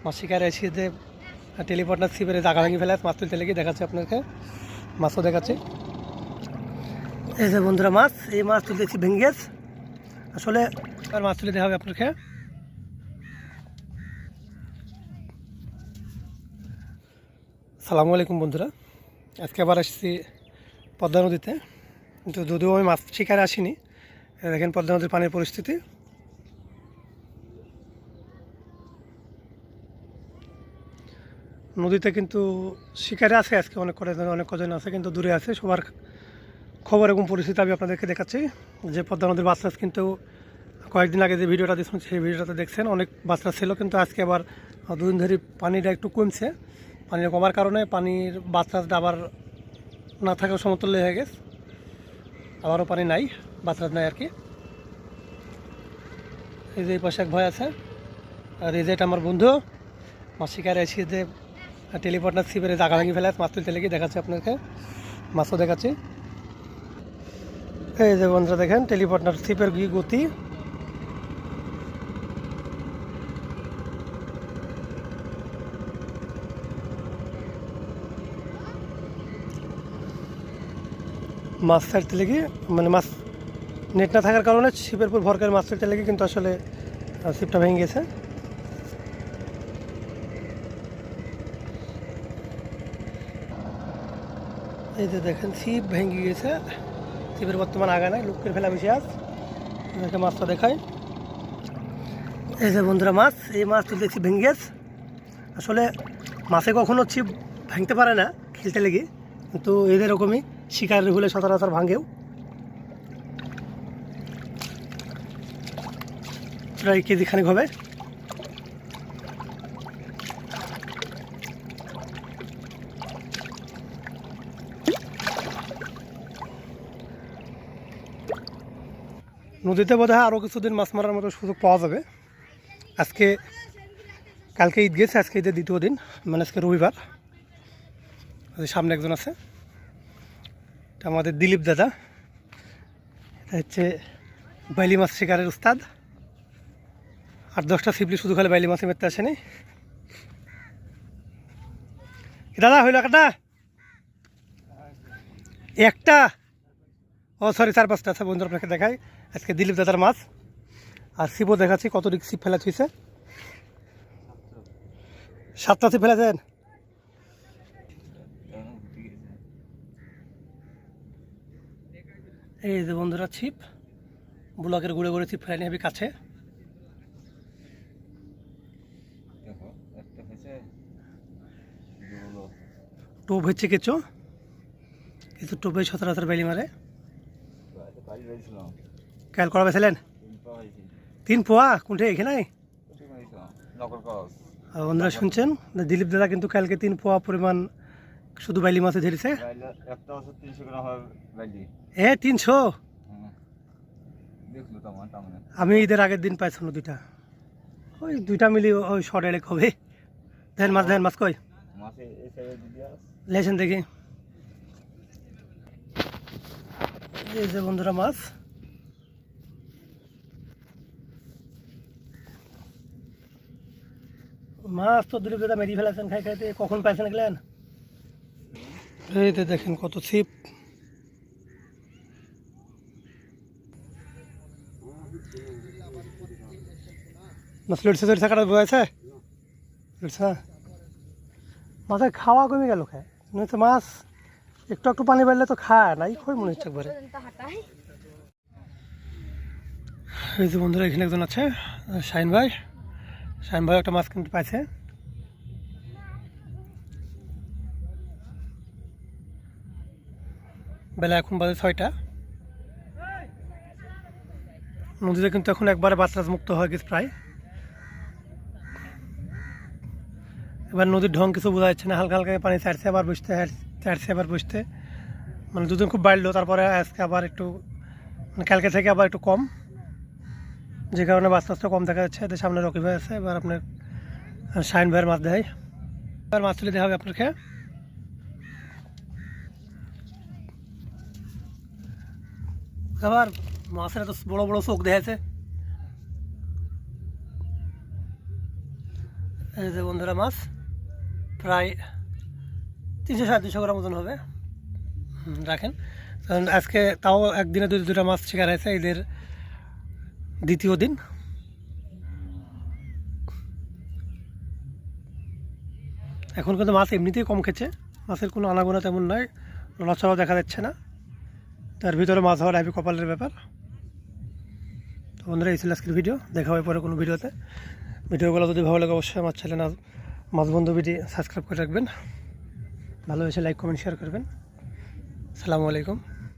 মাছ শিকারে এসে যে টেলিপোর্টার ছিপের জায়গা ভেঙে ফেলে মাছ তুলতে লেগে দেখাচ্ছে আপনাকে, মাছও দেখাচ্ছে। এই যে বন্ধুরা মাছ, এই মাছ তুলতেছি ভেঙে গেছে। আসলে আর মাছ তুলে দেওয়া হবে আপনাকে। আসসালামু আলাইকুম বন্ধুরা, আজকে আবার আসছি পদ্মা নদীতে। কিন্তু যদিও আমি মাছ শিকারে আসিনি, দেখেন পদ্মা নদীর পানির পরিস্থিতি। নদীতে কিন্তু শিকারে আছে আজকে অনেক কজন আছে, কিন্তু দূরে আছে। সবার খবর এবং পরিস্থিতি আমি আপনাদেরকে দেখাচ্ছি। যে পদ্মা নদীর বাচ্চা কিন্তু কয়েকদিন আগে যে ভিডিওটা দিয়েছিলাম সেই ভিডিওটাতে দেখছেন অনেক বাচ্চা ছিল, কিন্তু আজকে আবার দুদিন ধরে পানিটা একটু কমছে। পানি কমার কারণে পানির বাচ্চাটা আবার না থাকার সমতুল্য হয়ে গেছে, আবারও পানি নাই, বাচ্চা নাই আর কি। এই যে এই পাশে এক ভয় আছে, আর এই যে এটা আমার বন্ধু মাছ শিকারে এসে যে টেলিপোর্টার ছিপের জায়গা ভেঙে ফেলে মাছ তুলতে লেগে দেখাচ্ছে আপনাকে, মাছও দেখাচ্ছি। এই যে বন্ধুরা দেখেন টেলিপোর্টার ছিপের গতি। মাছ ছাড়তে লেগে মানে মাছ নেট না থাকার কারণে ছিপের উপর ভর করে মাছ ছাড়তে লেগে কিন্তু আসলে ছিপটা ভেঙে গেছে। এই যে দেখেন ছিপ ভেঙে গেছে, ছিপের বর্তমান আগা নাই, লোকের ফেলা বেশি আজ দেখে মাছটা দেখায়। এই যে বন্ধুরা মাছ, এই মাছ তুলতেছি ভেঙে গেছে। আসলে মাছে কখনো ছিপ ভাঙতে পারে না খেলতে লেগে, কিন্তু এদের এরকমই শিকারের হলে সচরাচর ভাঙেও। প্রায় কেজি খানিক হবে। নদীতে বোধ হয় আরও কিছুদিন মাছ মারার মতো সুযোগ পাওয়া যাবে। কালকে ঈদ গেছে, আজকে ঈদের দ্বিতীয় দিন, মানে আজকে রবিবার। সামনে একজন আছে, এটা আমাদের দিলীপ দাদা, এটা হচ্ছে বাইলি মাছ শিকারের উস্তাদ। 8-10টা ছিপলি শুধু খালি বাইলি মাছে মেরতে আসেনি। দাদা হইল একটা, ও সরি 4-5টা আছে বন্ধু। আপনাকে দেখাই আজকে দিলীপ দাদার মাছ, আর ছিপও দেখাচ্ছি কত দিক ছিপ ফেলা থুইছে। 7টা ছিপ ফেলেছেন। এই যে বন্ধুরা ছিপ ব্লকের ঘুরে ঘুরে ছিপ ফেলে নিয়ে কাছে। টোপ হচ্ছে কিছু কিছু টোপে সচরাচর বাইলি মারে। কাল করা পেয়েছিলেন 3 পোয়া কোনটা এখানে। বন্ধুরা শুনছেন দিলীপ দাদা কিন্তু কালকে 3 পোয়া পরিমাণ শুধু বাইলি মাছে ধরেছে। 300 আমি ঈদের আগের দিন পাইছিলাম 2টা, ওই 2টা মিলি ওই শর্ট এড়ে হবে। দেখেন মাছ কই লেছেন দেখি। এই যে বন্ধুরা মাছ, তো দিলীপ দাদা মেরি ফেলেছেন খাই খাইতে। কখন পাইছেন গেলেন। এই যে দেখেন কত ছিপ। মাছ লড়ছে ধরছে কাটা বয়েছে মাছের খাওয়া কমে গেল খায়, নয়তো মাছ একটু একটু পানি বাড়লে তো খায় নাই, খুবই মনে হচ্ছে একবারে। এই যে বন্ধুরা এখানে একজন আছে শাহিন ভাই একটা মাছ কিন্তু পাইছে। বেলা এখন বাজে 6টা। নদীতে কিন্তু এখন একবারে বাতরাজ মুক্ত হয়ে গেছে প্রায়। এবার নদীর ঢং কিছু বোঝা যাচ্ছে না, হালকা হালকা পানি ছাড়ছে আবার বসতে, মানে দুদিন খুব বাড়লো, তারপরে আজকে আবার একটু মানে কালকে থেকে আবার একটু কম, যে কারণে বাচ্চা কম দেখা যাচ্ছে। এদের সামনে রকি ভাই আছে, এবার আপনার শাহিন ভাইয়ের মাছ দেয়, এবার মাছ তুলে দেওয়া হবে আপনাকে। আবার মাছের এত বড় বড় চোখ দেখাচ্ছে। এই যে বন্ধুরা মাছ প্রায় 300-350 গ্রাম ওজন হবে। রাখেন, কারণ আজকে তাও একদিনে দুটা মাছ শিকার হয়েছে, এদের দ্বিতীয় দিন। এখন কিন্তু মাছ এমনিতেই কম খেছে, মাছের কোনো আনাগোনা তেমন নয়, লড়াচড়াও দেখা যাচ্ছে না, তার ভিতরে মাছ হওয়ার আইপি কপালের ব্যাপার। তো বন্ধুরা এই ছিল আজকের ভিডিও, দেখা হবে পরে কোনো ভিডিওতে। ভিডিওগুলো যদি ভালো লাগে অবশ্যই আমার চ্যানেল মাছ বন্ধু ভিডিও সাবস্ক্রাইব করে রাখবেন, ভালোবেসে লাইক কমেন্ট শেয়ার করবেন। আসসালামু আলাইকুম।